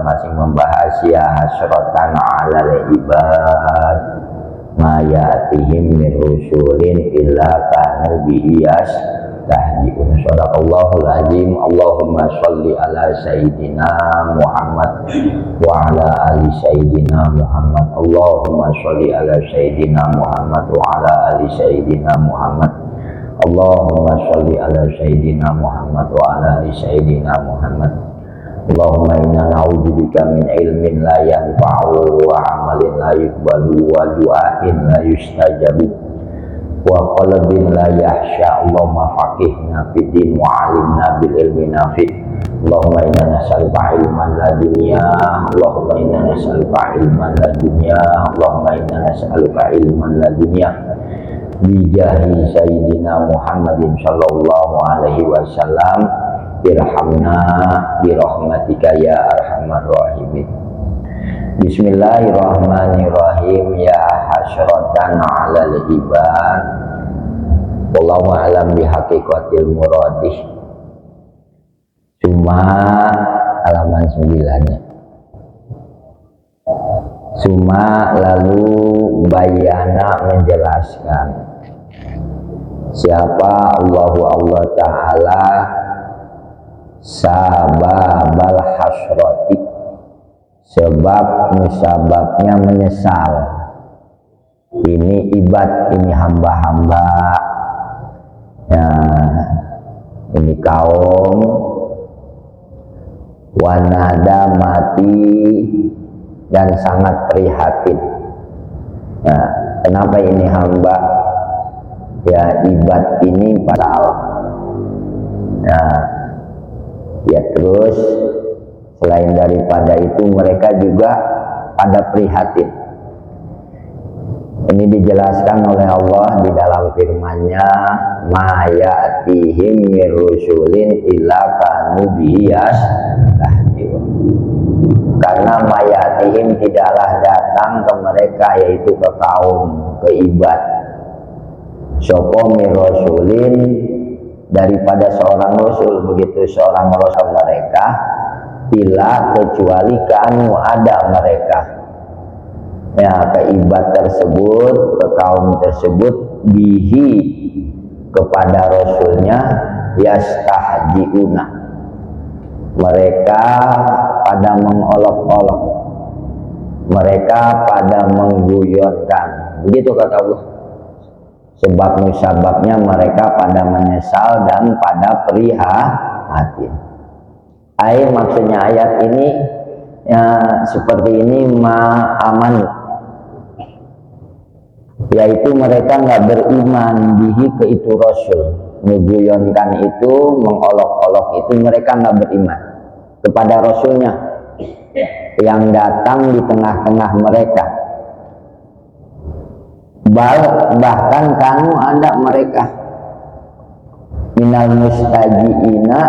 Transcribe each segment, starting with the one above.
masing-masing membahas ya hasratan 'alal ibad ma ya'tihim min rusulin illa kanu bihi yastahzi'un. Shadaqallahul azim. Allahumma sholli ala sayyidina Muhammad wa ala ali sayyidina Muhammad. Allahumma sholli ala sayyidina Muhammad wa ala ali sayyidina Muhammad. Allahumma sholli ala sayyidina Muhammad wa ala ali sayyidina Muhammad. Allahumma inna na'udzubika min ilmin la yanfa'u wa amalin la yuqbalu wa du'ain la yustajabu wa qalbin la yahsha. Allahumma faqihna fid din wa 'allimna bil ilmi nafi'. Allahumma inna nas'aluka ilman ladunya. Allahumma inna nas'aluka ilman ladunya. Allahumma inna nas'aluka ilman ladunya bi jahi sayyidina Muhammadin sallallahu alaihi wasallam. Irhamna birahmatika ya arhamar rahimin. Bismillahirrahmanirrahim. Ya hasratan 'alal ibad. Wallahu a'lam bihaqiqatil muradih. Cuma halaman 9-nya. Cuma lalu bayana menjelaskan siapa Allah Ta'ala sababal hasrati, sebab musababnya menyesal. Ini ibad, ini hamba-hamba ya, ini kaum wanada mati dan sangat prihatin ya. Kenapa ini hamba ya, ibad ini pasal ya, terus selain daripada itu mereka juga pada prihatin. Ini dijelaskan oleh Allah di dalam firman-Nya, ma ya'tihim mir rusulin illa kanu bihi yastahzi'un. Karena ma ya'tihim tidaklah datang ke mereka, yaitu ke kaum, ke ibad, sapa mir rusulin daripada seorang rasul, begitu seorang rasul mereka, bila kecuali kanu ada mereka ya, ke ibad tersebut, ke kaum tersebut, bihi kepada rasulnya, yastahjiuna, mereka pada mengolok-olok, mereka pada mengguyonkan. Begitu kata Allah. Sebab musababnya mereka pada menyesal dan pada prihatin. Maksudnya ayat ini ya, seperti ini aman, yaitu mereka nggak beriman bihi ke itu rasul, mengguyonkan itu, mengolok-olok itu, mereka nggak beriman kepada rasulnya yang datang di tengah-tengah mereka. Bahkan kanu ada mereka minal mustajiina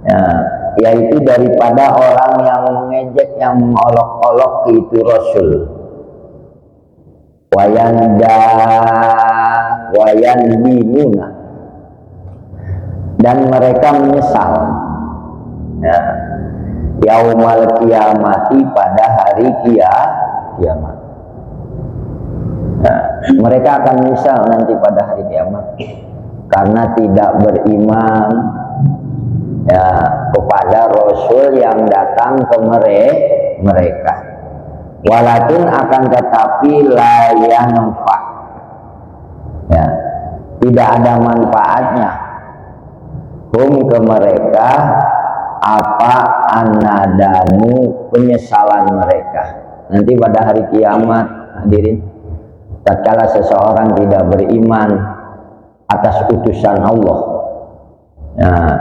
ya, yaitu daripada orang yang mengejek, yang mengolok-olok ke itu rasul, wayanbimuna, dan mereka menyesal ya, yaumal kiamati, pada hari kiamat. Nah, mereka akan menyesal nanti pada hari kiamat karena tidak beriman ya, kepada rasul yang datang ke mereka. Walakin akan tetapi la yanfa ya, tidak ada manfaatnya hum ke mereka apa anadamu, penyesalan mereka nanti pada hari kiamat. Hadirin, tatkala seseorang tidak beriman atas utusan Allah nah,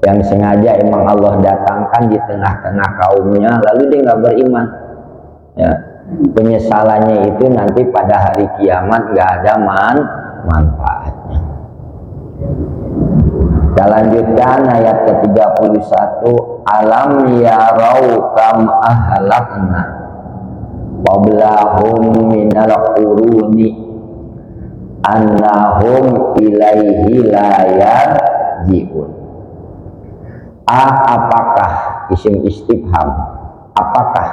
yang sengaja emang Allah datangkan di tengah-tengah kaumnya, lalu dia nggak beriman ya, penyesalannya itu nanti pada hari kiamat nggak ada manfaatnya. Kita lanjutkan ayat ke-31. Alam yarau kam ahlakna qablahum minal quruni annahum ilaihi la yarji'un. Apakah isim istifham. Apakah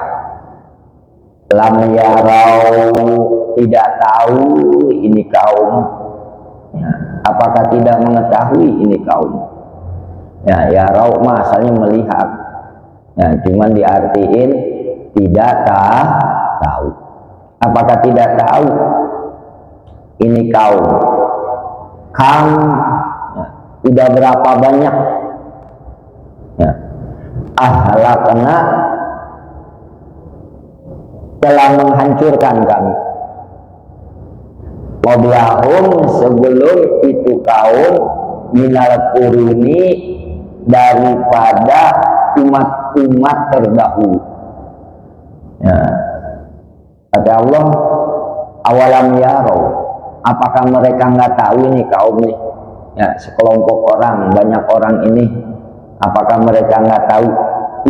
lam yarau, tidak tahu ini kaum, ya, apakah tidak mengetahui ini kaum. Ya, yarau mah asalnya melihat, ya, cuman diartiin tidak tahu. Apakah tidak tahu ini kaum, kam, ya, udah berapa banyak, ya, ahlakna, telah menghancurkan kami, qablahum, sebelum itu kaum, minal quruni, daripada umat-umat terdahulu. Ya. Kata Allah, awalam yarau, apakah mereka nggak tahu ini kaum nih, ya, sekelompok orang, banyak orang ini, apakah mereka nggak tahu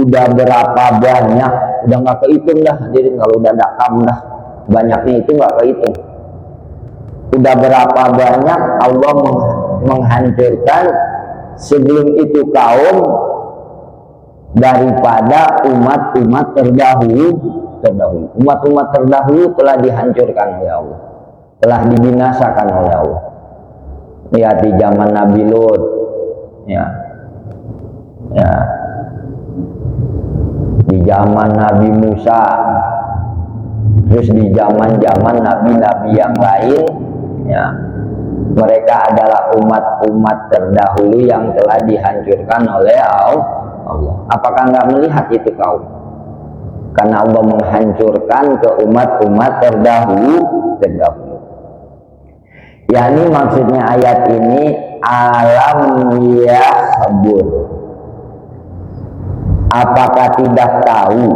udah berapa banyak, udah nggak kehitung dah hadirin, kalau udah dakam dah banyaknya itu nggak kehitung, udah berapa banyak Allah menghancurkan sebelum itu kaum daripada umat-umat terdahulu. Umat-umat terdahulu telah dihancurkan oleh Allah, telah dibinasakan oleh Allah. Lihat di zaman Nabi Lut, ya, ya, di zaman Nabi Musa, terus di zaman-zaman nabi-nabi yang lain, ya, mereka adalah umat-umat terdahulu yang telah dihancurkan oleh Allah. Apakah nggak melihat itu kaum? Karena Allah menghancurkan ke umat-umat terdahulu. Yani maksudnya ayat ini, alam yahbur, apakah tidak tahu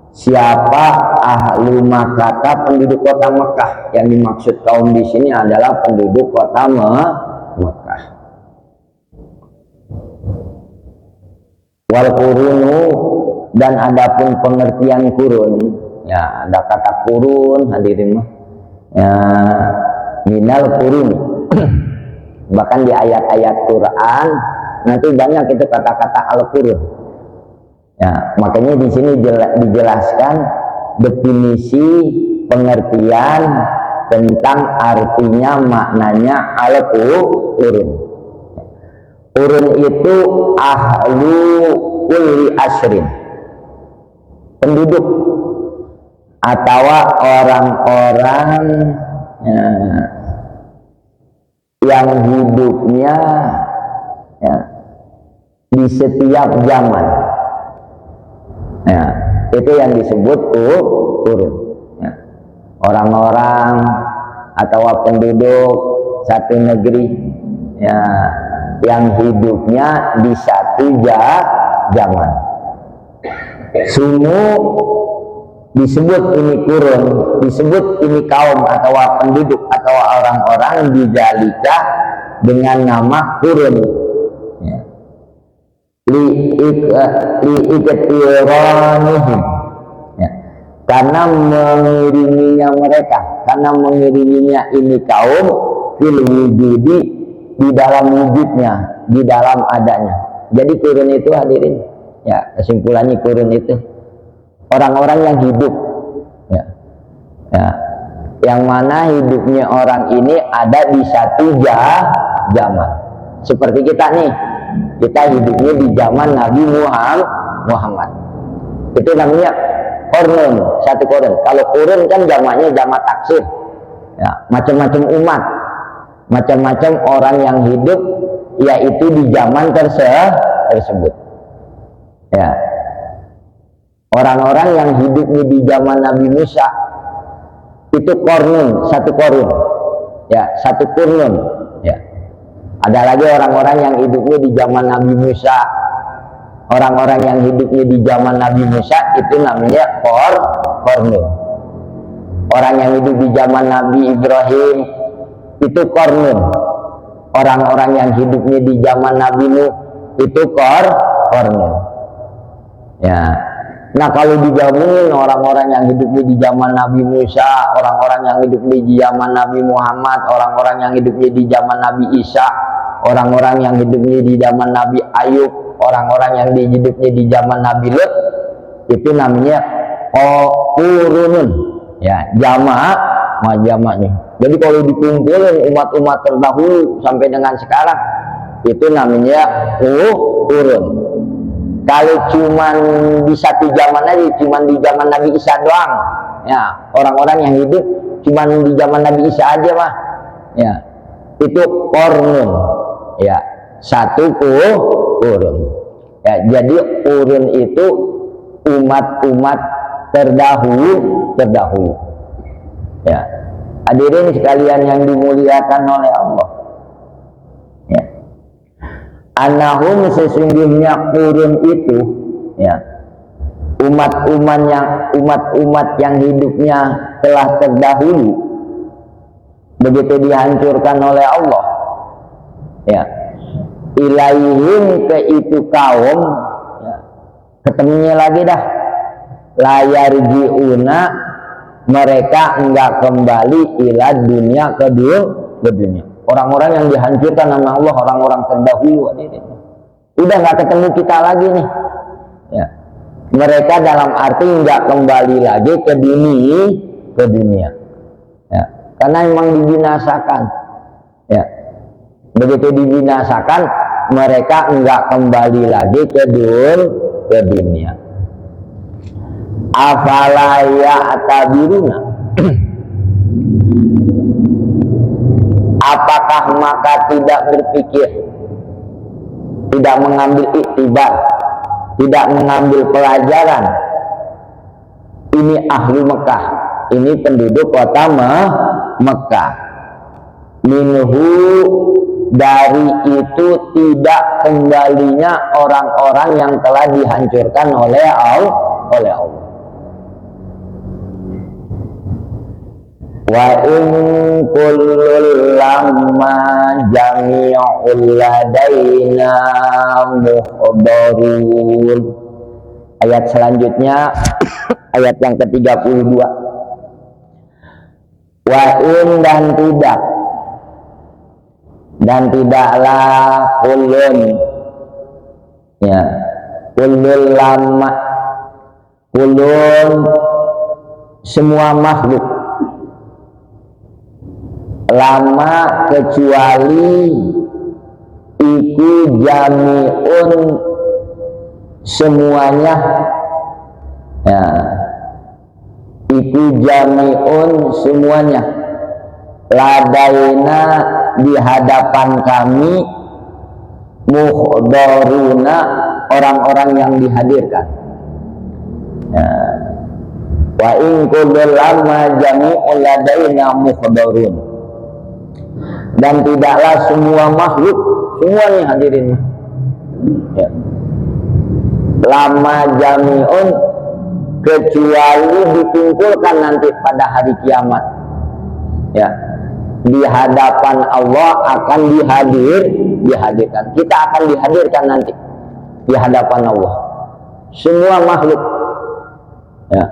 siapa ahlu Makkah, penduduk kota Mekah. Yang dimaksud kaum di sini adalah penduduk kota Mekah. Wal qurunu, dan adapun pengertian kurun, ya, ada kata kurun hadirin, ya, minal kurun. Bahkan di ayat-ayat Quran nanti banyak itu kata-kata al-qurun. Ya, makanya di sini dijelaskan definisi pengertian tentang artinya, maknanya al-qurun. Qurun itu ahlu kulli asrin, penduduk atau orang-orang, ya, yang hidupnya, ya, di setiap zaman, ya, itu yang disebut qurun, ya. Orang-orang atau penduduk satu negeri, ya, yang hidupnya di satu zaman. Sumu disebut ini kurun, disebut ini kaum atau penduduk atau orang-orang dijalika dengan nama kurun, ya. Liiktiranihim, ya, karena mengiringinya mereka, karena mengiringinya ini kaum fil wujudi, di dalam wujudnya, di dalam adanya. Jadi kurun itu hadirin, ya, kesimpulannya kurun itu orang-orang yang hidup, ya, ya, yang mana hidupnya orang ini ada di satu zaman. Seperti kita nih, kita hidupnya di zaman Nabi Muhammad. Itu namanya korun, satu korun. Kalau kurun kan jamaknya jamak taksir, ya, macam-macam umat, macam-macam orang yang hidup, yaitu di zaman tersebut, ya. Orang-orang yang hidupnya di zaman Nabi Musa itu korun, satu korun, ya, satu kurun, ya. Ada lagi orang-orang yang hidupnya di zaman Nabi Musa, orang-orang yang hidupnya di zaman Nabi Musa itu namanya korun. Orang yang hidup di zaman Nabi Ibrahim itu korun. Orang-orang yang hidupnya di zaman Nabi Nuh itu korun, ya. Nah, kalau digabungin orang-orang yang hidupnya di zaman Nabi Musa, orang-orang yang hidupnya di zaman Nabi Muhammad, orang-orang yang hidupnya di zaman Nabi Isa, orang-orang yang hidupnya di zaman Nabi Ayub, orang-orang yang hidupnya di zaman Nabi Lut, itu namanya qurunun, ya, jamaknya. Jadi kalau dikumpulin umat-umat terdahulu sampai dengan sekarang, itu namanya qurun. Kalau cuman di satu zaman aja, cuman di zaman Nabi Isa doang, ya, orang-orang yang hidup cuman di zaman Nabi Isa aja mah, ya, itu qarnun, ya, satu qurun, ya. Jadi qurun itu umat-umat terdahulu, ya. Hadirin sekalian yang dimuliakan oleh Allah, ya. Anahum, sesungguhnya qurun itu, ya, umat-umat yang hidupnya telah terdahulu, begitu dihancurkan oleh Allah, ya, ilaihim, ke itu kaum, ya, ketemunya lagi dah, layarjiuna, mereka enggak kembali ila dunia, ke dunia. Orang-orang yang dihancurkan nama Allah, orang-orang terdahulu, udah nggak ketemu kita lagi nih, ya. Mereka dalam arti nggak kembali lagi ke dunia, ya. Karena memang dibinasakan, ya. Begitu dibinasakan, mereka nggak kembali lagi ke dunia. Afala ya'tabiruna, apakah maka tidak berpikir, tidak mengambil iktibar, tidak mengambil pelajaran? Ini ahli Mekah, ini penduduk kota Mekah. Minhu, dari itu tidak kembalinya orang-orang yang telah dihancurkan oleh Allah. Wa in kullul lamma jami'ul ladaina muhdarun. Ayat selanjutnya ayat yang ke-32. Wa in, dan tidaklah kullun, ya, kullul lamma, kullun semua makhluk, lama kecuali iku jami'un semuanya, ya, iku jami'un semuanya, ladaina di hadapan kami, muhdaruna orang-orang yang dihadirkan, ya. Wa in kullul lama jami'un ladaina muhdarun, dan tidaklah semua makhluk, semuanya hadirin, ya, lama jami'un kecuali dikumpulkan nanti pada hari kiamat, ya, di hadapan Allah akan dihadirkan. Kita akan dihadirkan nanti di hadapan Allah, semua makhluk, ya,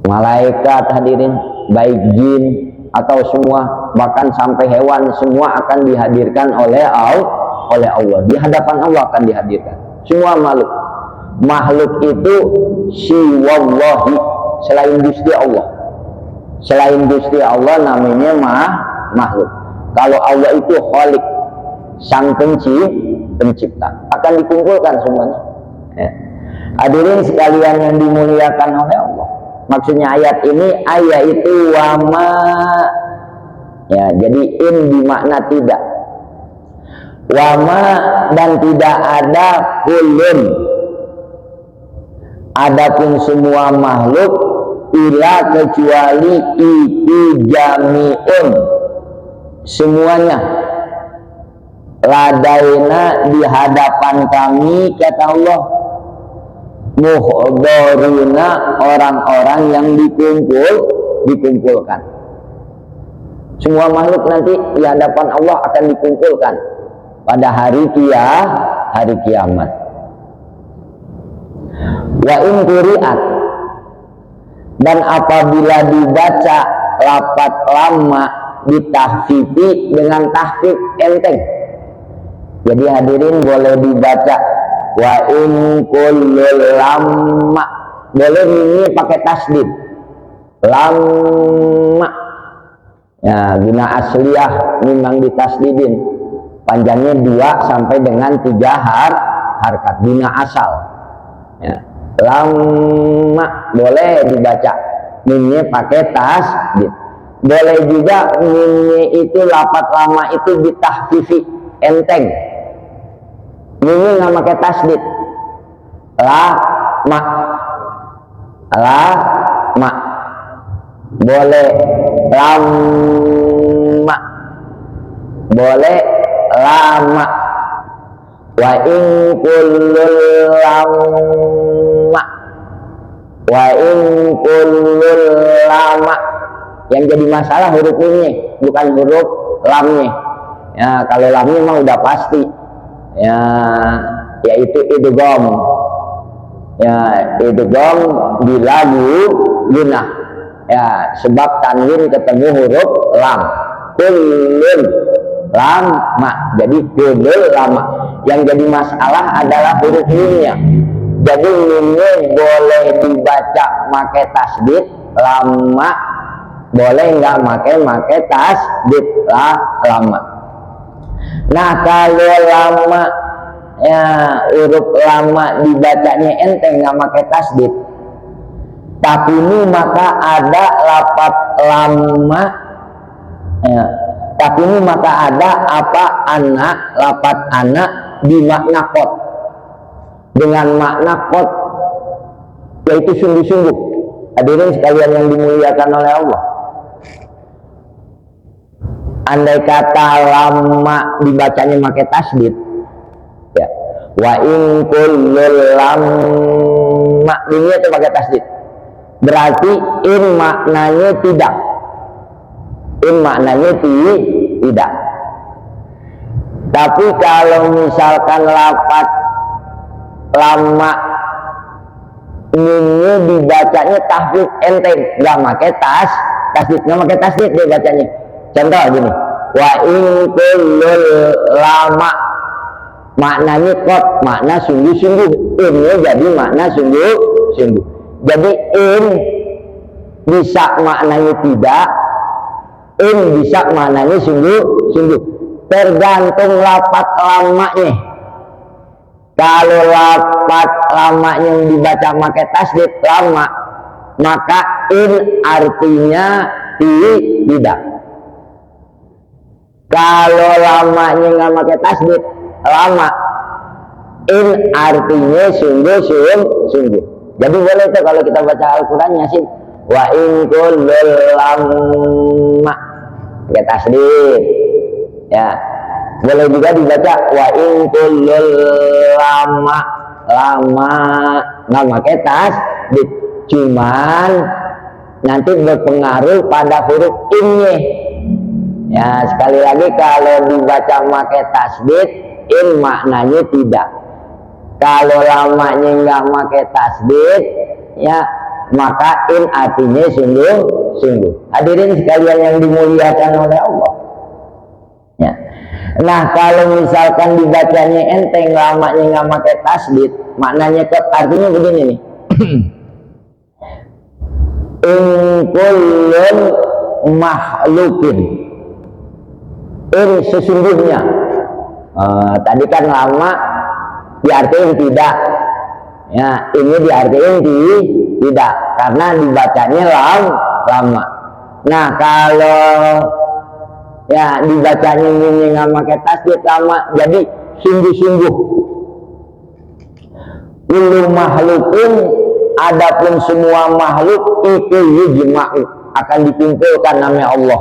malaikat hadirin, baik jin atau semua, bahkan sampai hewan, semua akan dihadirkan oleh Allah. Di hadapan Allah akan dihadirkan semua makhluk itu siwallahi, selain Gusti Allah. Selain Gusti Allah namanya makhluk. Kalau Allah itu khalik, sang pencipta, akan dikumpulkan semuanya, ya. Hadirin sekalian yang dimuliakan oleh Allah, maksudnya ayat ini, ayat itu wama, ya, jadi in bermakna tidak, wama, dan tidak ada kullun, adapun semua makhluk, ila kecuali itu jami'un semuanya, ladaina di hadapan kami, kata Allah, muhdaruna orang-orang yang dikumpulkan. Semua makhluk nanti di hadapan Allah akan dikumpulkan pada hari kiamat. Wa in quri'at, dan apabila dibaca lapat lama ditahfifi dengan tahfif enteng. Jadi hadirin boleh dibaca wa in kullul lamma, boleh ini pakai tasdid lamma ya, guna asliyah memang ditasdidin, panjangnya 2 sampai dengan 3 harkat guna asal ya. Lamma boleh dibaca mimnya pakai tasdid. Boleh juga mimnya itu lafaz lama itu ditahfifi enteng, mimnya nggak pakai tasdid, lama boleh, lama boleh, lama wa in kullul lama, wa in kullul lama. Yang jadi masalah huruf mimnya bukan huruf lamnya ya. Kalau lamnya mah udah pasti ya, yaitu idgham ya, idgham bila gunah ya, sebab tanwin ketemu huruf lam. Kullun lama, jadi kullul lama. Yang jadi masalah adalah huruf mimnya. Jadi mimnya boleh dibaca pakai tasdid lama, boleh nggak pakai tasdid lama. Nah kalau lama ya, huruf lama dibacanya enteng nggak pakai tasdid, tapi ini maka ada lafaz lama ya, tapi ini maka ada apa anak, lafaz anak di makna kot, dengan makna kot yaitu sungguh-sungguh. Hadirin sekalian yang dimuliakan oleh Allah, andai kata lama dibacanya pakai tasdid ya, wa in kullul lamma ini itu pakai tasdid, berarti in maknanya tidak, in maknanya tidak. Tapi kalau misalkan lafaz lama ini dibacanya tahfif enteng, nggak pakai tasdid, nggak pakai tasdid dia bacanya. Contoh gini, wa in kullul lama maknanya kot, makna sungguh-sungguh, ini jadi makna sungguh-sungguh. Jadi in bisa maknanya tidak, in bisa maknanya sungguh-sungguh, tergantung lafaz lamanya. Kalau lafaz lamanya yang dibaca pakai tasdid lama, maka in artinya tidak. Kalau lamanya nggak pakai tasdid lama, in artinya sungguh-sungguh. Jadi boleh tuh kalau kita baca Al-Quran Yasin, wa in kullul lamma pakai tasdid ya. Boleh juga dibaca wa in kullul lama nggak pakai tasdid, cuman nanti berpengaruh pada huruf innya ya. Sekali lagi kalau dibaca pakai tasdid in maknanya tidak, kalau lamanya nggak pakai tasdid ya, maka in artinya sungguh-sungguh. Hadirin sekalian yang dimuliakan oleh Allah ya. Nah kalau misalkan dibacanya enteng, lamanya nggak pakai tasdid, maknanya artinya begini nih. In kullun makhlukin, in sesungguhnya tadi kan lama diartikan tidak ya, ini diartikan tidak karena dibacanya lama. Nah kalau ya dibacanya ini nggak pakai tasdid lama, jadi sungguh-sungguh. Kullu makhlukin, adapun semua makhluk itu yujma'u, akan dikumpulkan namanya Allah.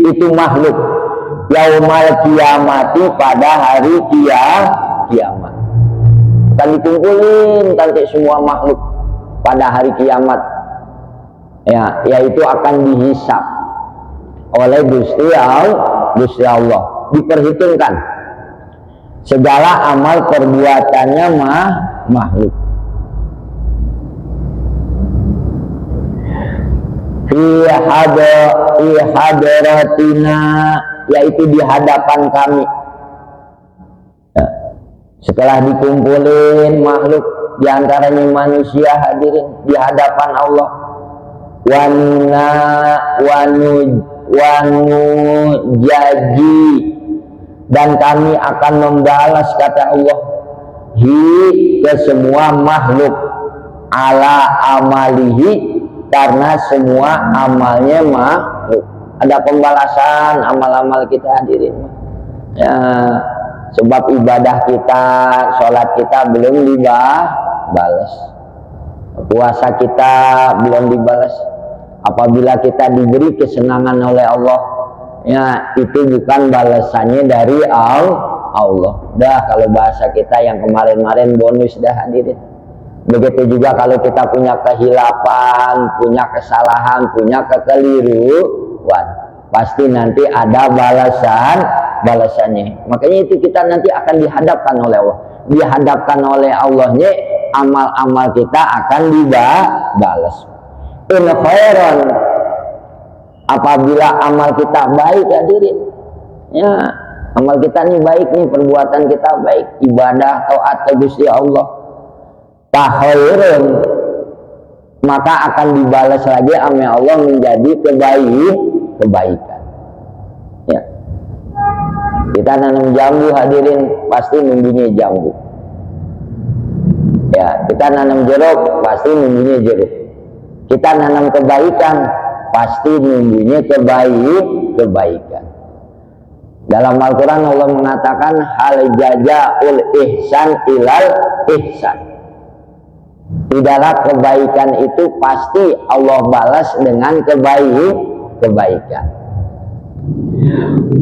Itu makhluk yaumal kiamati, pada hari kiamat akan dikumpulin nanti semua makhluk pada hari kiamat ya, yaitu akan dihisab oleh Gusti Allah, diperhitungkan segala amal perbuatannya makhluk. fi hadratina, yaitu di hadapan kami. Ya. Setelah dikumpulin makhluk diantaranya manusia hadirin di hadapan Allah, wanu jaji, dan kami akan membalas, kata Allah, ke semua makhluk, ala amalihi, karena semua amalnya makhluk. Ada pembalasan amal-amal kita hadirin. Ya, sebab ibadah kita, sholat kita belum dibalas, puasa kita belum dibalas. Apabila kita diberi kesenangan oleh Allah, ya itu bukan balasannya dari Allah. Dah kalau bahasa kita yang kemarin-kemarin bonus dah hadirin. Begitu juga kalau kita punya kehilapan, punya kesalahan, punya kekeliruan, pasti nanti ada balasannya. Makanya itu kita nanti akan dihadapkan oleh Allah. Dihadapkan oleh Allahnya, amal-amal kita akan dibalas. In khairan, apabila amal kita baik hadirin, ya amal kita ini baik nih, perbuatan kita baik, ibadah taat ke Gusti Allah, khairun, maka akan dibalas lagi sama Allah menjadi kebaikan. Ya. Kita nanam jambu hadirin, pasti numbuhnya jambu. Ya, kita nanam jeruk, pasti numbuhnya jeruk. Kita nanam kebaikan, pasti numbuhnya kebaikan. Dalam Al-Quran Allah mengatakan hal jazaul ihsan ilal ihsan. Tidaklah kebaikan itu pasti Allah balas dengan kebaikan.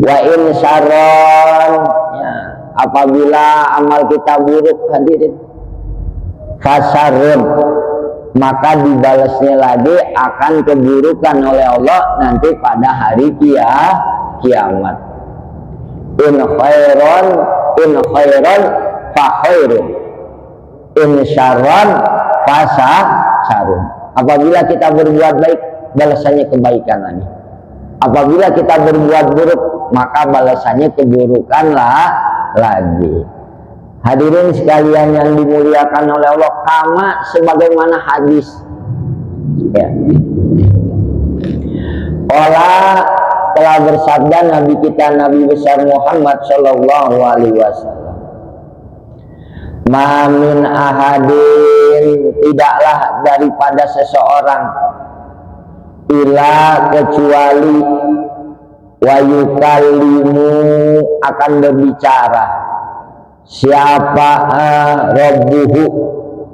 Wa in syarron, ya, apabila amal kita buruk hadirin, fasarun, maka dibalasnya lagi akan keburukan oleh Allah nanti pada hari kiamat. In khairan fa khairun, in syarran fa syarrun. Apabila kita berbuat baik, balasannya kebaikan lagi. Apabila kita berbuat buruk, maka balasannya keburukan lagi. Hadirin sekalian yang dimuliakan oleh Allah, kama sebagaimana hadis. Ya. Allah telah bersabda Nabi kita, Nabi besar Muhammad Shallallahu Alaihi Wasallam, Mamin ahadin, tidaklah daripada seseorang, ila kecuali wayukalimu akan berbicara siapa Rabbuhu,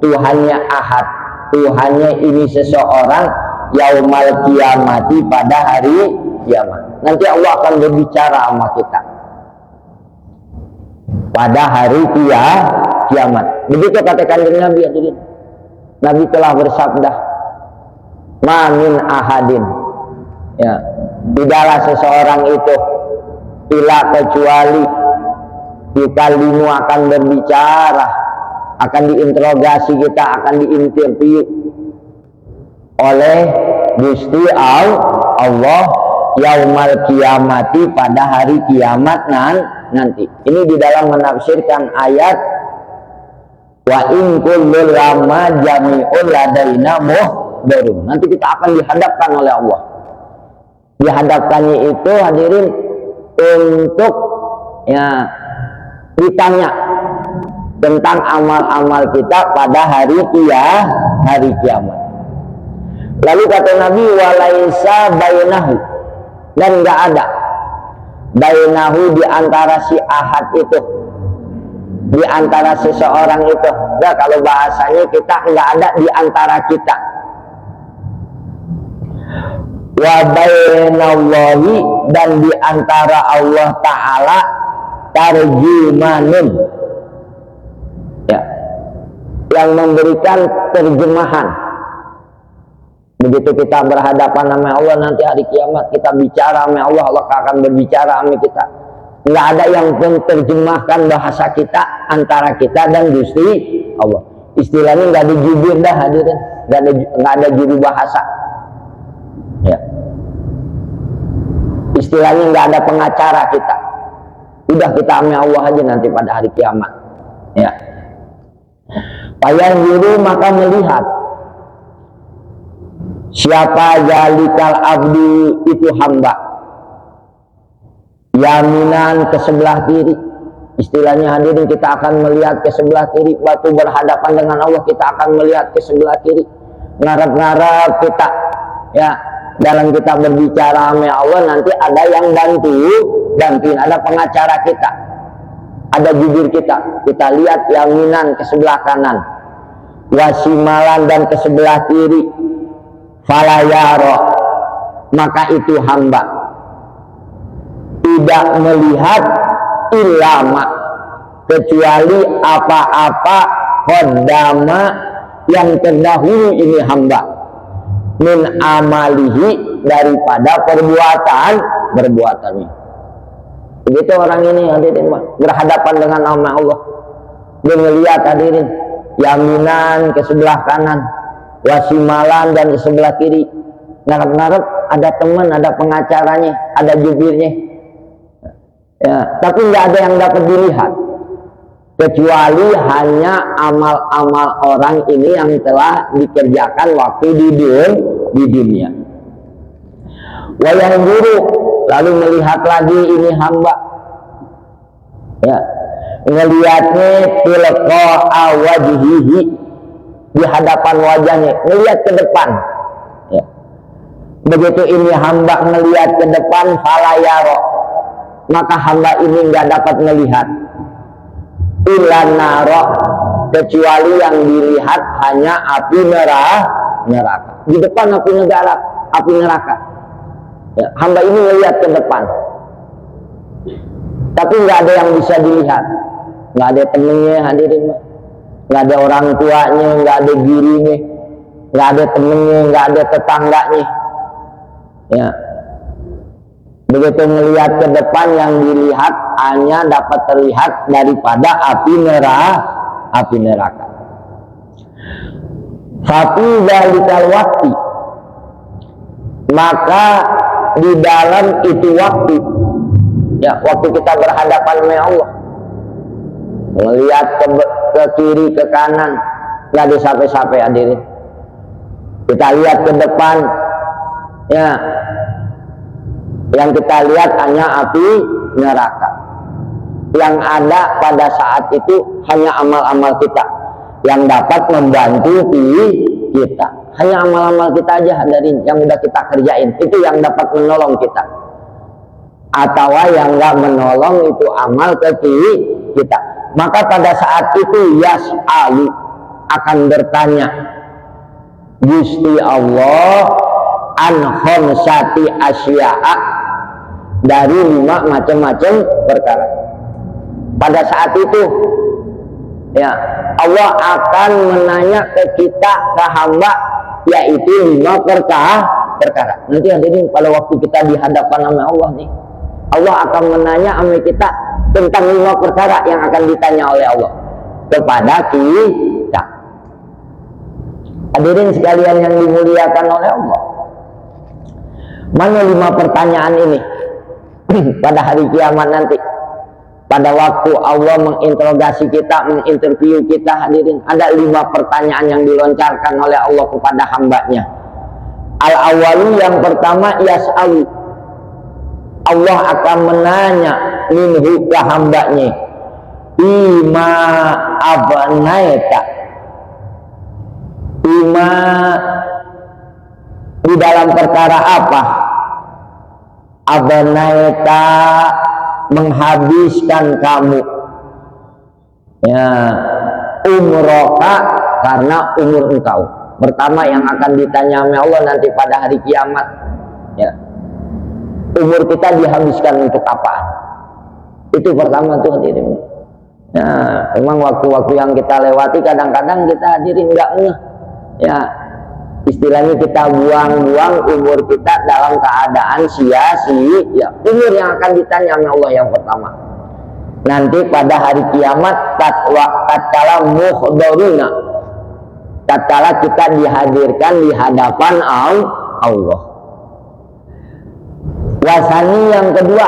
Tuhannya ahad, Tuhannya ini seseorang, yaumal kiamati, pada hari kiamat. Nanti Allah akan berbicara sama kita pada hari kiamat. Begitu kata kanjeng Nabi hadirin. Nabi telah bersabda, ma min ahadin, ya, tidaklah seseorang itu, ila kecuali yukalimu akan berbicara, akan diinterogasi kita, akan diinterview oleh Gusti Allah yaumal kiamati, pada hari kiamat nanti. Ini di dalam menafsirkan ayat wa in kullu lama jami'un ladaina muhdarun. Nanti kita akan dihadapkan oleh Allah. Dihadapkannya itu hadirin untuk, ya, ditanya tentang amal-amal kita pada hari kiamat. Lalu kata Nabi, walaisa bainahu, dan enggak ada bainahu, di antara si ahad itu, di antara seseorang itu. Ya, kalau bahasanya kita enggak ada di antara kita. Wa bainallahi, dan di antara Allah Ta'ala, tarjumanun, ya, yang memberikan terjemahan. Begitu kita berhadapan sama Allah nanti hari kiamat, kita bicara sama Allah, Allah akan berbicara sama kita. Nggak ada yang menerjemahkan bahasa kita antara kita dan Gusti Allah. Istilahnya nggak ada jubir dah hadirin, nggak ada juru bahasa. Istilahnya nggak ada pengacara kita. Udah kita ame Allah aja nanti pada hari kiamat. Ya. Fayanzuru, maka melihat siapa zalikal abdu, itu hamba, yaminan, ke sebelah kiri. Istilahnya hadirin, kita akan melihat ke sebelah kiri. Waktu berhadapan dengan Allah kita akan melihat ke sebelah kiri. Ngarep-ngarep kita, ya, dalam kita berbicara sama Allah nanti ada yang bantuin, ada pengacara kita, ada jubir kita. Kita lihat yaminan, ke sebelah kanan, wasimalan, dan ke sebelah kiri. Falayaro, maka itu hamba tidak melihat ilama, kecuali apa-apa qaddama, yang terdahulu ini hamba, min amalihi, daripada perbuatannya. Begitu orang ini hadirin, berhadapan dengan nama Allah. Dia melihat hadirin, yaminan, ke sebelah kanan, wasimalan, dan ke sebelah kiri. Ngarep-ngarep ada teman, ada pengacaranya, ada jubirnya, ya, tapi nggak ada yang dapat dilihat kecuali hanya amal-amal orang ini yang telah dikerjakan waktu di dunia. Wayang guru, lalu melihat lagi ini hamba, ya, ngelihatnya tilqa wajhihi, di hadapan wajahnya, ngelihat ke depan, ya. Begitu ini hamba ngelihat ke depan, falayaro, maka hamba ini nggak dapat melihat ilan naro, kecuali yang dilihat hanya api neraka. Di depan api neraka, ya, hamba ini melihat ke depan, tapi nggak ada yang bisa dilihat. Nggak ada temennya hadirin, nggak ada orang tuanya, nggak ada dirinya, nggak ada temennya, nggak ada tetangganya, ya. Begitu melihat ke depan, yang dilihat hanya dapat terlihat daripada api neraka. Tapi zalikal waktu, maka di dalam itu waktu, ya, waktu kita berhadapan dengan Allah, melihat ke kiri, ke kanan, nggak ada sampai hadirin. Kita lihat ke depan, ya, yang kita lihat hanya api neraka. Yang ada pada saat itu hanya amal-amal kita yang dapat membantu kita. Hanya amal-amal kita aja hadirin yang udah kita kerjain, itu yang dapat menolong kita. Atau yang nggak menolong itu amal kita. Maka pada saat itu yas'alu, akan bertanya Gusti Allah an khamsati asya'a, dari 5 macam-macam perkara. Pada saat itu, ya, Allah akan menanya ke kita, ke hamba, yaitu 5 perkara. Nanti hadirin pada waktu kita dihadapan sama Allah nih, Allah akan menanya sama kita tentang 5 perkara yang akan ditanya oleh Allah kepada kita. Hadirin sekalian yang dimuliakan oleh Allah, mana 5 pertanyaan ini pada hari kiamat nanti? Pada waktu Allah menginterogasi kita, menginterview kita hadirin, ada 5 pertanyaan yang dilontarkan oleh Allah kepada hambanya. Al-awwalu, yang pertama, yas'alu, Allah akan menanya minhu, ke hambanya, bima abnaita, bima, di dalam perkara apa abnaita, menghabiskan kamu, ya, umroka, karena umur engkau. Pertama yang akan ditanya oleh Allah nanti pada hari kiamat, ya, umur kita dihabiskan untuk apaan? Itu pertama tuh hadirin. Nah, memang waktu-waktu yang kita lewati kadang-kadang kita hadirin nggak ngeh, ya, istilahnya kita buang-buang umur kita dalam keadaan sia-sia, ya. Umur yang akan ditanya oleh Allah yang pertama nanti pada hari kiamat, tatkala muhdharuna, tatkala kita dihadirkan di hadapan Allah. Wasani yang kedua,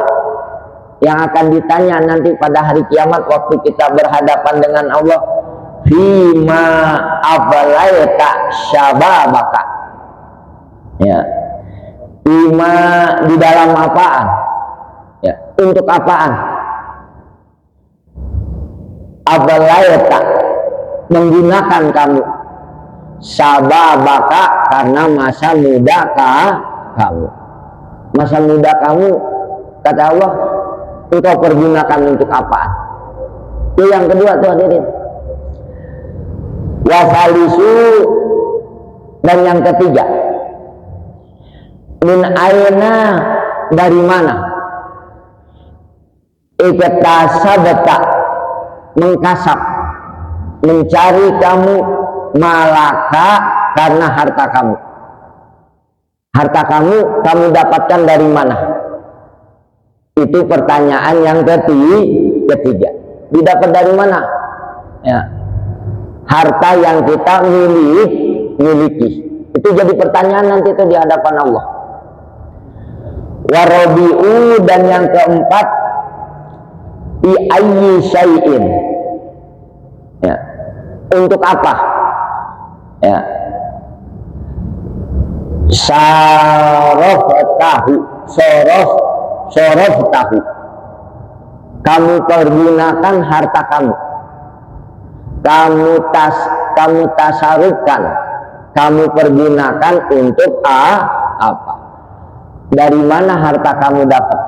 yang akan ditanya nanti pada hari kiamat waktu kita berhadapan dengan Allah, fima ablaita syababaka. Ya. Fima di dalam apaan? Ya, untuk apaan? Ablaita menggunakan kamu syababaka karena masa muda kamu. Masa muda kamu, kata Allah, engkau pergunakan untuk apaan? Itu yang kedua tuh hadirin. Wasalisu, dan yang ketiga, min aina, dari mana? Iktasabta, mengkasap, mencari kamu, malaka, karena harta kamu. Harta kamu dapatkan dari mana? Itu pertanyaan yang ketiga. Didapat dari mana? Ya. Harta yang kita miliki. Itu jadi pertanyaan nanti itu di hadapan Allah. Warabi'u, dan yang keempat, bi ayyi syai'in. Ya. Untuk apa? Ya. Sorof tahu. Kamu pergunakan harta kamu. Kamu tasarufkan. Kamu pergunakan untuk apa? Dari mana harta kamu dapat?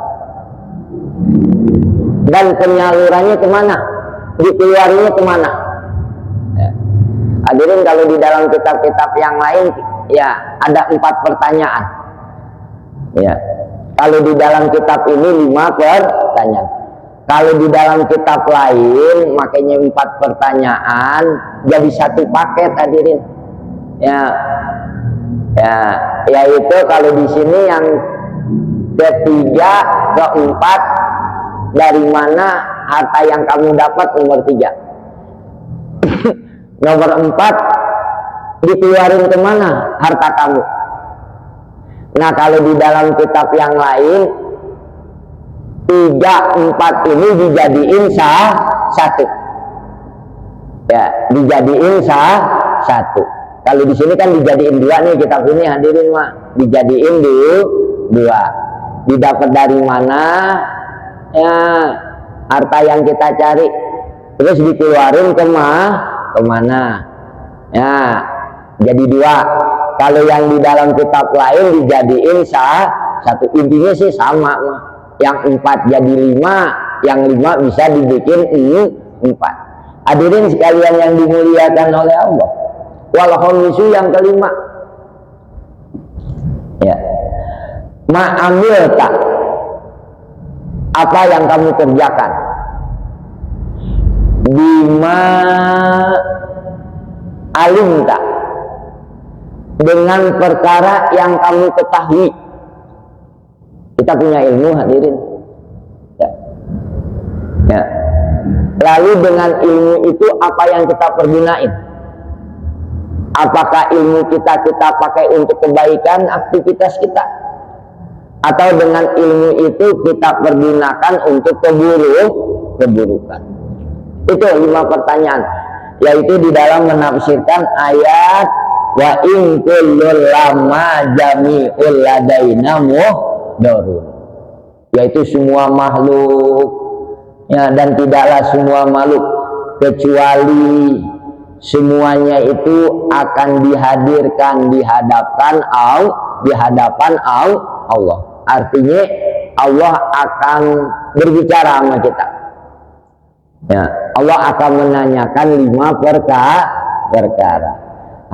Dan penyalurannya kemana? Dikeluarinya kemana? Ya. Hadirin, kalau di dalam kitab-kitab yang lain, ya ada 4 pertanyaan. Ya, kalau di dalam kitab ini 5 pertanyaan. Kalau di dalam kitab lain, makanya 4 pertanyaan jadi 1 paket hadirin. Yaitu kalau di sini yang ketiga, keempat, dari mana harta yang kamu dapat, nomor 3. Nomor 4, dikeluarin kemana harta kamu. Nah, kalau di dalam kitab yang lain 3, 4 ini dijadiin satu. Ya, dijadiin satu. Kalau di sini kan dijadiin 2 nih kitab ini hadirin mah. Dijadiin 2. Didapat dari mana? Ya, harta yang kita cari. Terus dikeluarin kemana? Ya, jadi 2. Kalau yang di dalam kitab lain dijadiin satu. Intinya sih sama mah. Yang 4 jadi 5, yang 5 bisa dibikin 4. Hadirin sekalian yang dimuliakan oleh Allah. Wal khamisu, yang kelima. Ya. Ma'amilta, apa yang kamu kerjakan? Bima alimta, dengan perkara yang kamu ketahui. Kita punya ilmu hadirin. Ya. Lalu dengan ilmu itu apa yang kita pergunain? Apakah ilmu kita pakai untuk kebaikan aktivitas kita? Atau dengan ilmu itu kita pergunakan untuk keburukan? Itu 5 pertanyaan. Yaitu di dalam menafsirkan ayat wa in kullul lama jami'ul ladaina muhdharun, yaitu semua makhluk, ya, dan tidaklah semua makhluk kecuali semuanya itu akan dihadirkan di hadapan Allah. Artinya Allah akan berbicara sama kita. Ya, Allah akan menanyakan 5 perkara.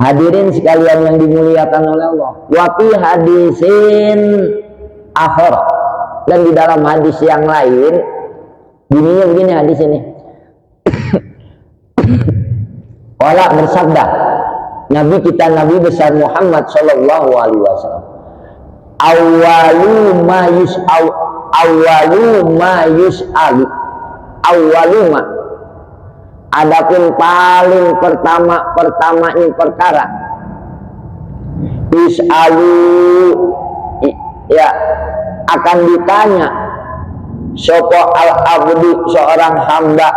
Hadirin sekalian yang dimuliakan oleh Allah. Wa fi hadisin akhir, dan di dalam hadis yang lain bunyinya begini hadis ini. Allah bersabda, Nabi kita, Nabi besar Muhammad sallallahu alaihi wasallam, awwalu ma adapun paling pertamanya perkara, ya akan ditanya sapa al abdi seorang hamba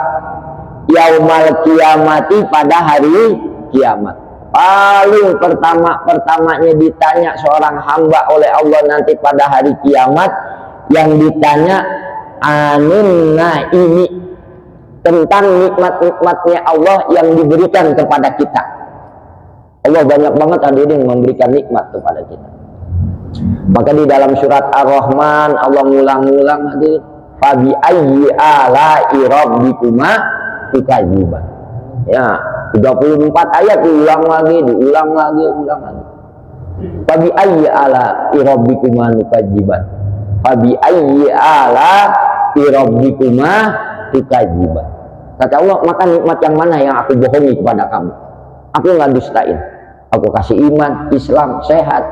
yaumal kiamati pada hari kiamat. Paling pertamanya ditanya seorang hamba oleh Allah nanti pada hari kiamat, yang ditanya anin naimi, tentang nikmat-nikmatnya Allah yang diberikan kepada kita. Allah banyak banget hadirin memberikan nikmat kepada kita. Maka di dalam surat Ar-Rahman Allah ngulang-ngulang hadirin, fabi ayyi ala'i rabbikuma tukadziban. Ya, 34 ayat diulang lagi. Fabi ayyi ala'i rabbikuma tukadziban. Fabi ayyi ala'i rabbikuma tukadziban. Kata Allah, maka nikmat yang mana yang aku bohongi kepada kamu? Aku nggak dustain. Aku kasih iman, Islam, sehat.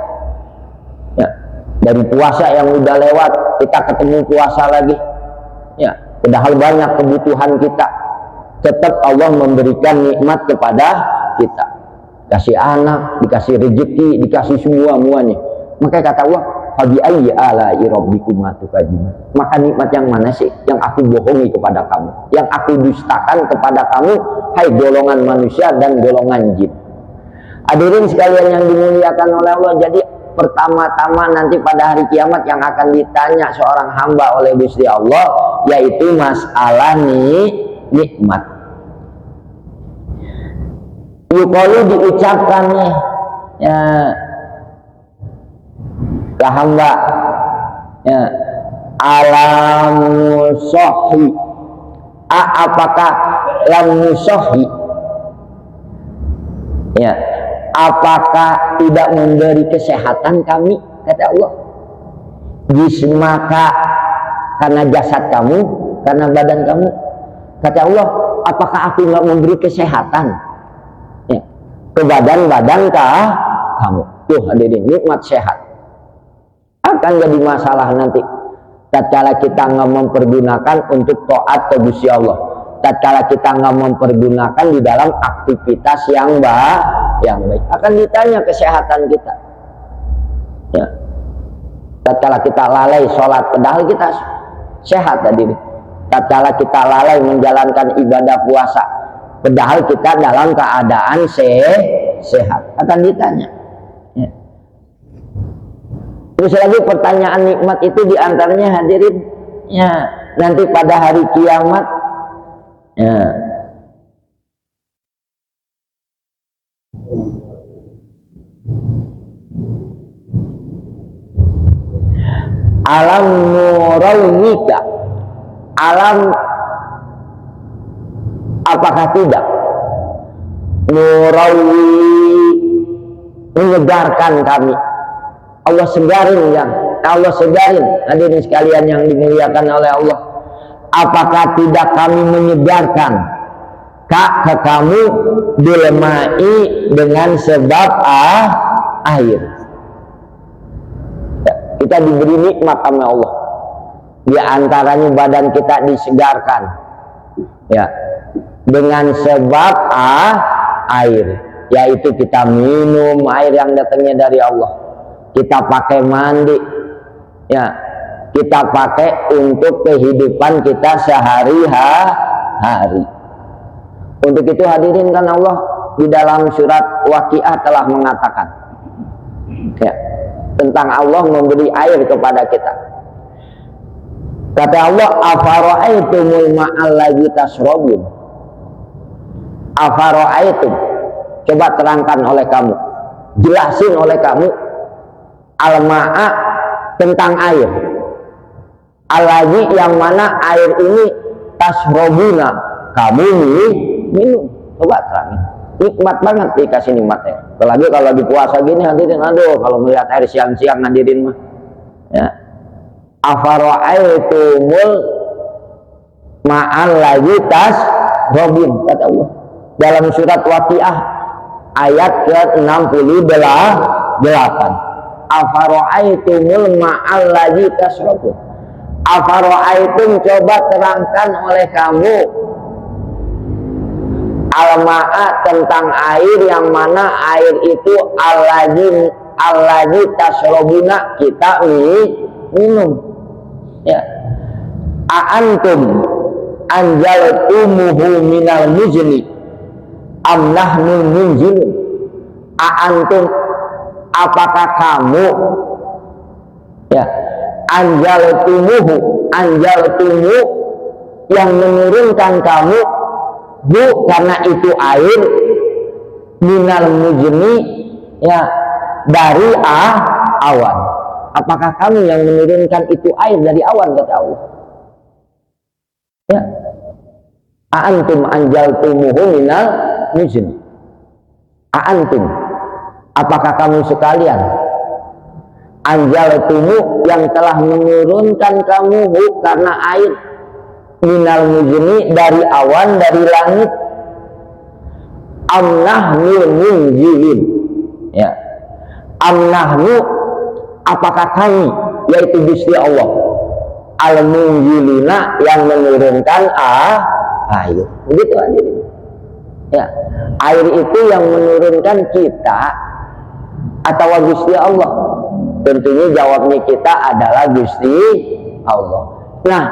Ya, dari puasa yang udah lewat kita ketemu puasa lagi. Ya, padahal banyak kebutuhan kita, tetap Allah memberikan nikmat kepada kita. Kasih anak, dikasih rezeki, dikasih semuanya. Maka kata Allah, fabi ayyi ala'i rabbikuma tukadziban. Maka nikmat yang mana sih yang aku bohongi kepada kamu, yang aku dustakan kepada kamu, hai golongan manusia dan golongan jin. Hadirin sekalian yang dimuliakan oleh Allah, jadi pertama-tama nanti pada hari kiamat yang akan ditanya seorang hamba oleh Gusti Allah yaitu masalah nikmat. Yuqalu diucapkannya ya ke hamba ya, alam musohi, apakah lam musohi, ya apakah tidak memberi kesehatan kami, kata Allah, jismaka, karena jasad kamu, karena badan kamu. Kata Allah, apakah aku nggak memberi kesehatan ya, ke badan kamu? Tuh hadirin, nikmat sehat akan jadi masalah nanti tatkala kita nggak mempergunakan untuk taat ke Gusti Allah, tatkala kita nggak mempergunakan di dalam aktivitas yang baik, akan ditanya kesehatan kita ya. Tatkala kita lalai sholat padahal kita sehat tadi, tatkala kita lalai menjalankan ibadah puasa padahal kita dalam keadaan sehat, akan ditanya ya. Terus lagi pertanyaan nikmat itu diantaranya hadirin ya nanti pada hari kiamat ya, alam nurawika, alam apakah tidak nurawi, menyegarkan kami, Allah segarin ya, Allah segarin hadirin sekalian yang dimuliakan oleh Allah, apakah tidak kami menyegarkan ke kamu dilmai dengan sebab air ya, kita diberi nikmat sama Allah, di antaranya badan kita disegarkan ya dengan sebab air, yaitu kita minum air yang datangnya dari Allah, kita pakai mandi ya, kita pakai untuk kehidupan kita sehari-hari. Untuk itu hadirin kan Allah di dalam surat Waqiah telah mengatakan ya tentang Allah memberi air kepada kita. Kata Allah, afara'aitumul ma'alladzi tashrabun. Afara'aitum, coba terangkan oleh kamu, jelasin oleh kamu al-ma'a, tentang air, alladzi yang mana air ini tashrabuna, kamu minum. Coba terangin, nikmat banget dikasih nikmatnya. Apalagi kalau lagi puasa gini hadirin, aduh kalau melihat air siang-siang hadirin mah ya, afara'aitumul ma'alladzi tashrabun, kata Allah dalam surat Waqiah ayat ke-68. Afara'aitumul ma'alladzi tashrabun, afara'aitum, coba terangkan oleh kamu al-ma'a, tentang air yang mana air itu allazi tasrobuna, kita minum. Ya, aantum anjaltumuhu minal muzni am nahnu munzilun. Aantum, apakah kamu, ya, anjaltumuhu, anjaltumu, yang menurunkan kamu, bu, karena itu air, minal muzni, ya, dari awan. Apakah kamu yang menurunkan itu air dari awan, kata Allah. Ya, aantum anjaltumuhu minal muzni. Aantum, apakah kamu sekalian, anjaltumu, yang telah menurunkan kamu, karena air, minal muzni, dari awan, dari langit, amnahnu munzilin, ya, amnahnu, apakah kami, yaitu Gusti Allah, al-munzilina, yang menurunkan air. Begitu hadirin. Ya, air itu yang menurunkan kita atau Gusti Allah? Tentunya jawabnya kita adalah Gusti Allah. Nah,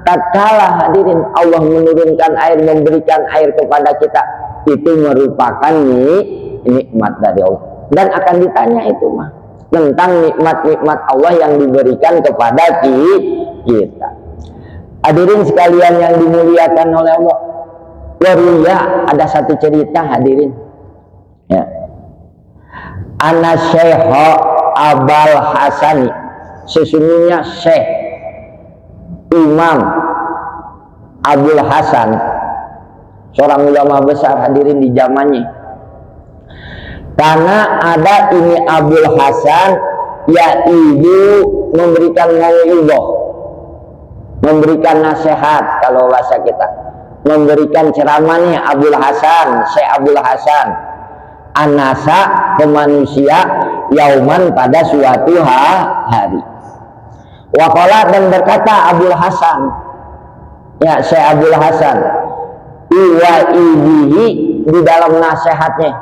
tatkala hadirin Allah menurunkan air, memberikan air kepada kita, itu merupakan nikmat dari Allah, dan akan ditanya itu mah tentang nikmat-nikmat Allah yang diberikan kepada kita. Hadirin sekalian yang dimuliakan oleh Allah, waria, ada satu cerita hadirin, ya, ana Syekh Abul Hasani, sesungguhnya Syekh Imam Abul Hasan, seorang ulama besar hadirin di zamannya. Karena ada ini Abul Hasan, yaitu memberikan mau'izah, memberikan nasihat, kalau bahasa kita, memberikan ceramahnya Abul Hasan, Syekh Abul Hasan, anasa, ke manusia, yauman, pada suatu hari. Waqala, dan berkata Abul Hasan, ya, Syekh Abul Hasan, iwa ibihi, di dalam nasihatnya,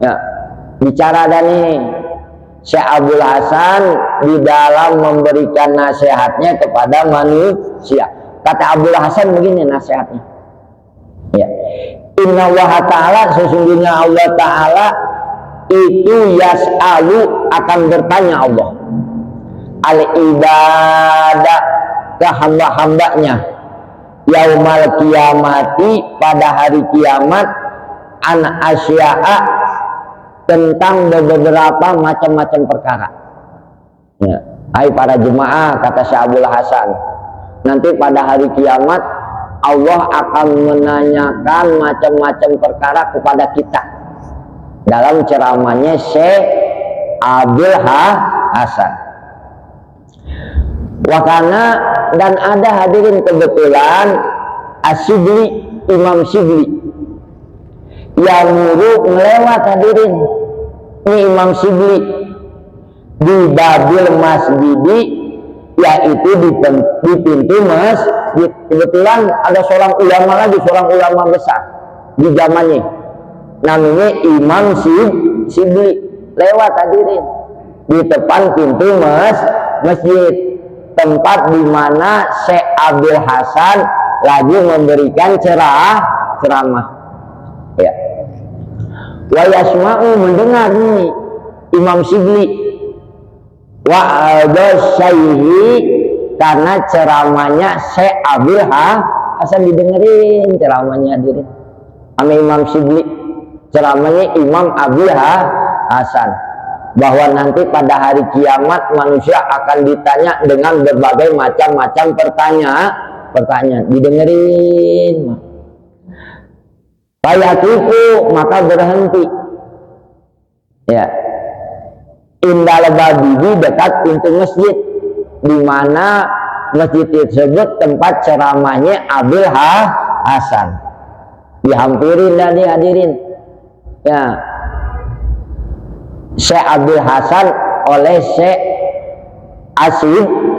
ya, bicara dan ini Syekh Abul Hasan di dalam memberikan nasihatnya kepada manusia. Kata Abul Hasan begini nasihatnya, ya, inna Allah ta'ala, sesungguhnya Allah ta'ala itu yas'alu, akan bertanya Allah, al ibadah, ke hamba-hambanya, yaumal kiamati, pada hari kiamat, an asya'a, tentang beberapa macam-macam perkara. Ya, hai para jemaah, kata Syekh Abul Hasan, nanti pada hari kiamat Allah akan menanyakan macam-macam perkara kepada kita. Dalam ceramahnya Syekh Abul Hasan. Wakana, dan ada hadirin kebetulan Asyibli, Imam Syibli, yang melewat hadirin, ini Imam Syibli, di babil masjidi, yaitu di pintu masjid. Kebetulan ada seorang ulama lagi, seorang ulama besar di zamannya, namanya Imam Syibli, lewat hadirin di depan pintu masjid, tempat di mana Syekh Abul Hasan lagi memberikan ceramah. Ya, wa yasma'u, mendengar nih Imam Syibli, wa syaihi, karena ceramahnya Syekh Abul Hasan didengerin ceramahnya hadirin sama Imam Syibli, ceramahnya Imam Abul Hasan, bahwa nanti pada hari kiamat manusia akan ditanya dengan berbagai macam-macam pertanyaan, didengerin. Fayatiku, maka berhenti, ya, indal babibi, dekat pintu masjid, di mana masjid tersebut tempat ceramahnya Abul Hasan. Dihampirin dan dihadirin, ya, Syekh Abul Hasan oleh Syekh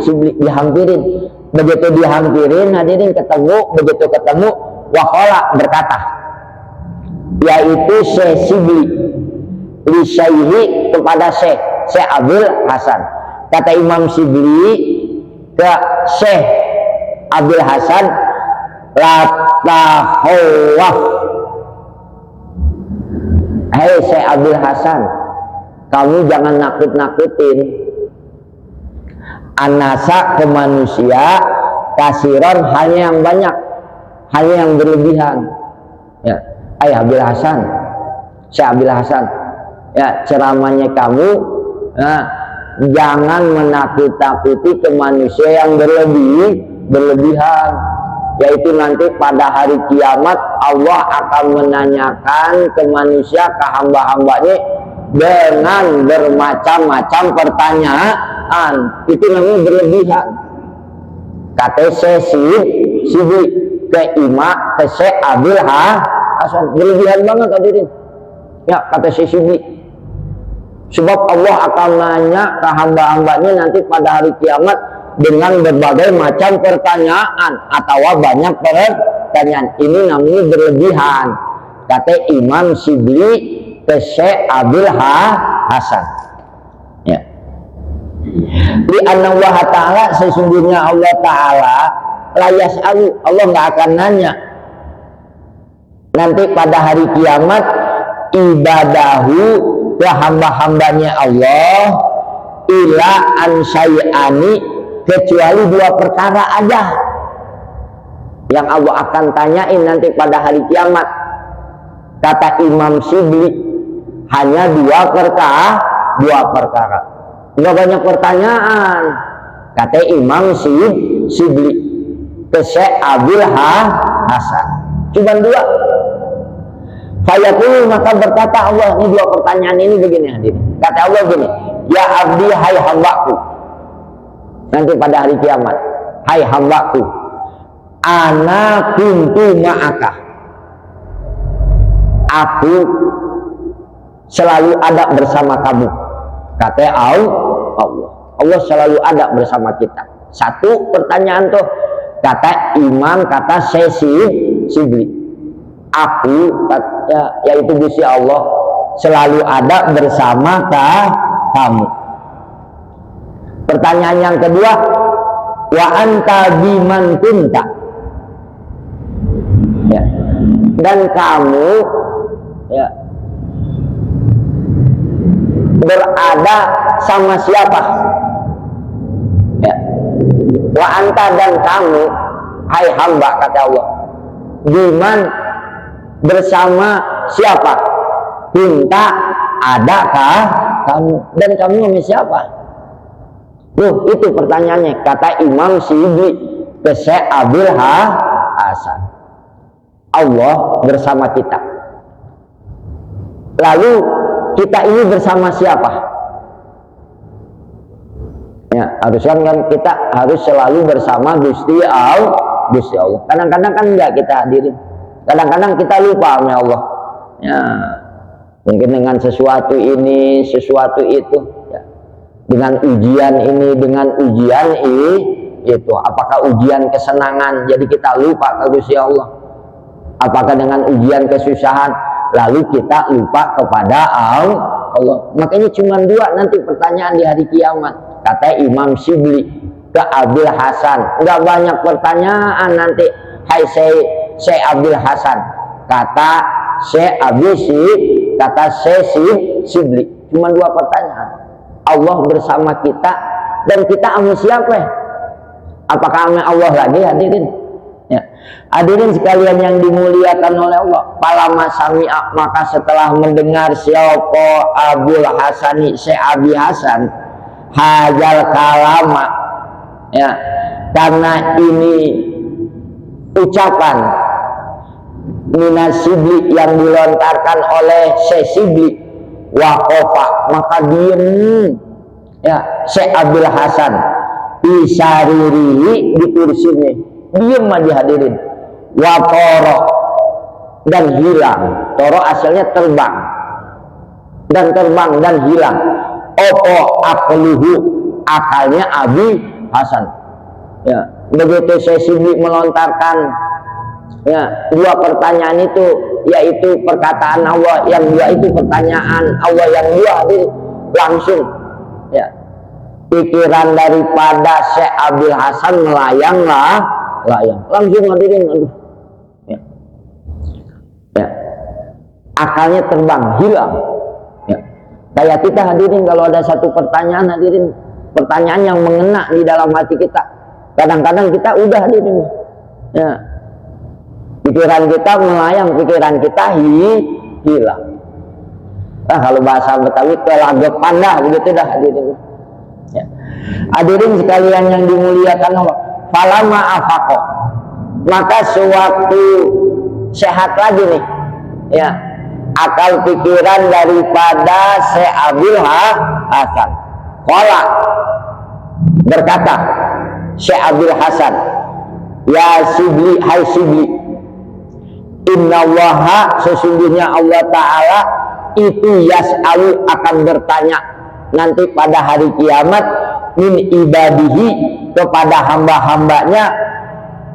Syibli, dihampirin. Begitu dihampirin hadirin, begitu ketemu, waqala, berkata, yaitu Syekh Syibli, li syaihi kepada Syekh Abdul Hasan. Kata Imam Shibli ke Syekh Abdul Hasan, la tahawaf, hei Syekh Abdul Hasan, kamu jangan nakut-nakutin anasa ke manusia kasiron, hanya yang banyak, hanya yang berlebihan. Ya, Abdul Hasan, Syekh Abdul Hasan, ya ceramahnya kamu, ya, jangan menakut-nakuti ke manusia yang berlebihan, yaitu nanti pada hari kiamat Allah akan menanyakan ke manusia, ke hamba-hambanya dengan bermacam-macam pertanyaan. Itu namanya berlebihan. Kata Sibli ke Ima ke Syekh Abdul Hasan, berlebihan banget hadirin. Ya, kata Sibli, sebab Allah akan nanya ke hamba-hambanya nanti pada hari kiamat dengan berbagai macam pertanyaan atau banyak pertanyaan. Ini namanya berlebihan. Kata Imam Shibli ke Syekh Abdul Hasan. Ya. Li anna Allah Ta'ala, sesungguhnya Allah Ta'ala la yas'alu, Allah nggak akan nanya nanti pada hari kiamat ibadahu ke hamba-hambanya Allah ila an syai'ani, kecuali dua perkara aja yang Allah akan tanyain nanti pada hari kiamat. Kata Imam Shibli, hanya dua perkara, nggak banyak pertanyaan. Kata Imam Shibli ke Syekh Abdul Hasan, cuma dua. Fayaqulu, maka berkata Allah, ini dua pertanyaan ini begini hadirin. Kata Allah gini, ya abdi, hai hambaku, nanti pada hari kiamat, hai hambaku, ana kuntu ma'aka, aku selalu ada bersama kamu. Kata Allah selalu ada bersama kita. Satu pertanyaan tuh, kata Imam, kata Shibli, aku, yaitu Gusti Allah, selalu ada bersama kamu. Pertanyaan yang kedua, wa anta biman kunta, ya, dan kamu, ya, berada sama siapa? Ya. Wa anta, dan kamu, hai hamba, kata Allah, biman, bersama siapa? Kunta, adakah kamu, dan kamu sama siapa? Loh, itu pertanyaannya. Kata Imam Shibli ke Syekh Abdul Hasan, Allah bersama kita. Lalu kita ini bersama siapa? Ya, harusnya kan kita harus selalu bersama Gusti Allah. Kadang-kadang kan enggak kita hadirin. Kadang-kadang kita lupa sama Allah. Ya, mungkin dengan sesuatu ini, sesuatu itu. Ya. Dengan ujian ini, dengan ujian itu. Apakah ujian kesenangan, jadi kita lupa ke Gusti Allah? Apakah dengan ujian kesusahan, lalu kita lupa kepada Allah? Makanya cuma dua nanti pertanyaan di hari kiamat. Kata Imam Shibli ke Abdul Hasan, nggak banyak pertanyaan nanti. Hai Syekh Abdul Hasan, kata Syekh Shibli, cuma dua pertanyaan. Allah bersama kita, dan kita sama siapa? Apakah sama Allah lagi hadirin? Ya. Hadirin sekalian yang dimuliakan oleh Allah, palama sami'a, maka setelah mendengar siapa Abdul Hasani, Syekh Abi Hasan, hajal kalama, ya, karena ini ucapan Minas Shibli yang dilontarkan oleh Syekh Shibli, waqafa, maka diem, ya, Syekh Abdul Hasan isaririhi, di kursinya diem aja hadirin. Watoro, dan hilang. Toro asalnya terbang, dan hilang. Opo akluhu, akalnya Abi Hasan. Ya, begitu Syekh Shibli melontarkan Ya, dua pertanyaan itu, yaitu perkataan Allah yang dua itu pertanyaan Allah yang dua hadir langsung. Ya, pikiran daripada Syekh Abil Hasan melayang langsung hadirin. Aduh. Ya. Ya. Akalnya terbang, hilang. Ya. Kayak kita hadirin kalau ada satu pertanyaan hadirin, pertanyaan yang mengena di dalam hati kita. Kadang-kadang kita udah hadirin. Ya. Pikiran kita melayang, pikiran kita hilang. Nah, kalau bahasa Betawi kelagapan dah begitu dah hadirin. Ya. Hadirin sekalian yang dimuliakan Allah, falama afaqo, maka sewaktu sehat lagi nih, ya, akal pikiran daripada Syekh Abil Hasan. Qala, berkata Syekh Abil Hasan, ya Sibli, hai Sibli, innallaha, sesungguhnya Allah Ta'ala itu yas'alu, akan bertanya nanti pada hari kiamat, min ibadihi, kepada hamba-hambanya,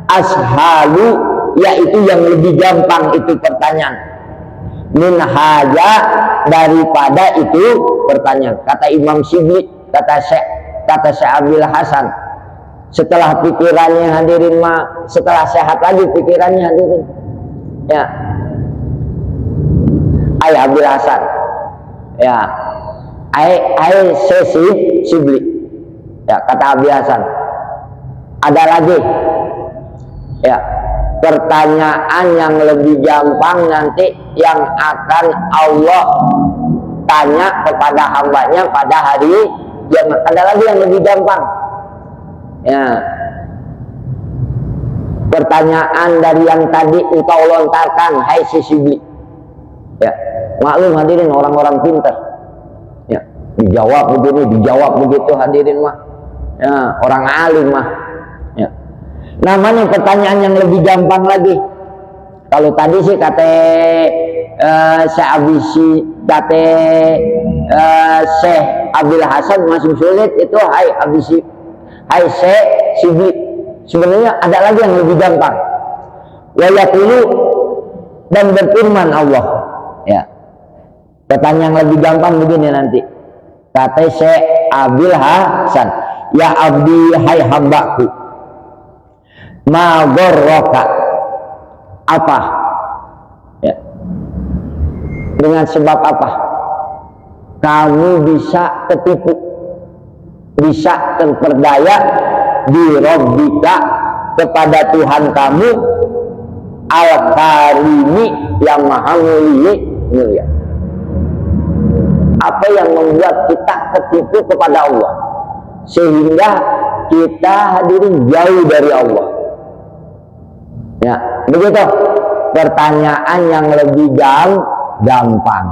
ashalu, yaitu yang lebih gampang itu pertanyaan, min haja, daripada itu pertanyaan. Kata Imam Sibli, kata Syekh Abil Hasan, setelah pikirannya hadirin setelah sehat lagi pikirannya hadirin, ya, ai Abil Hasan, ya, ai Sibli, ya, kata Abil Hasan, ada lagi, ya, pertanyaan yang lebih gampang nanti yang akan Allah tanya kepada hambanya pada hari kiamat. Ada lagi yang lebih gampang, ya, pertanyaan dari yang tadi engkau lontarkan, hai si Sibli. Ya, maklum hadirin orang-orang pintar. Ya, dijawab begini, dijawab begitu hadirin mah. Ya, orang alim mah. Ya. Namanya pertanyaan yang lebih gampang lagi. Kalau tadi sih kata Syekh Abil Hasan masih sulit itu, hai Syekh Sibli. Sebenarnya ada lagi yang lebih gampang. Wa yaqulu, dan berfirman Allah. Ya. Pertanyaan yang lebih gampang begini nanti. Kata Syekh Abil Hasan, ya abdi, hai hambaku, ma gharraka, apa? Ya. Dengan sebab apa kamu bisa ketipu, bisa terperdaya di Rabbika, kepada Tuhan kamu, Al-Karimi, yang maha mulia. Apa yang membuat kita ketipu kepada Allah sehingga kita hadirin jauh dari Allah? Ya, begitu. Pertanyaan yang lebih gampang,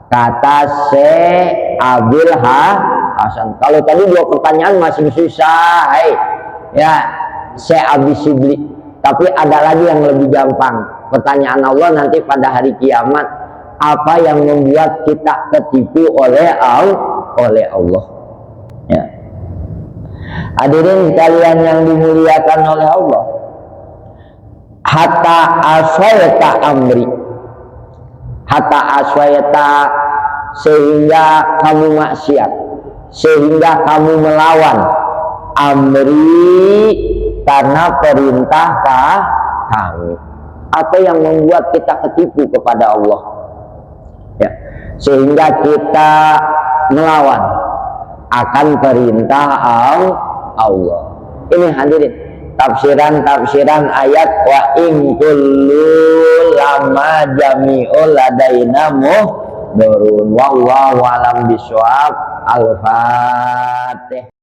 kata Syekh Abil Hasan. Kalau tadi dua pertanyaan masih susah, hai, ya, Syekh Abi Sibli. Tapi ada lagi yang lebih gampang, pertanyaan Allah nanti pada hari kiamat, apa yang membuat kita ketipu oleh Allah. Ya. Hadirin sekalian yang dimuliakan oleh Allah, hatta aswaita amri, hatta aswaita, sehingga kamu maksiat, sehingga kamu melawan, amri, karena perintah kami. Apa yang membuat kita ketipu kepada Allah? Ya, sehingga kita melawan akan perintah Allah. Ini hadirin tafsiran ayat wa in kullu lama jami'ul ladaina muhdharun wallahu alam bisawab. Al-Fatih.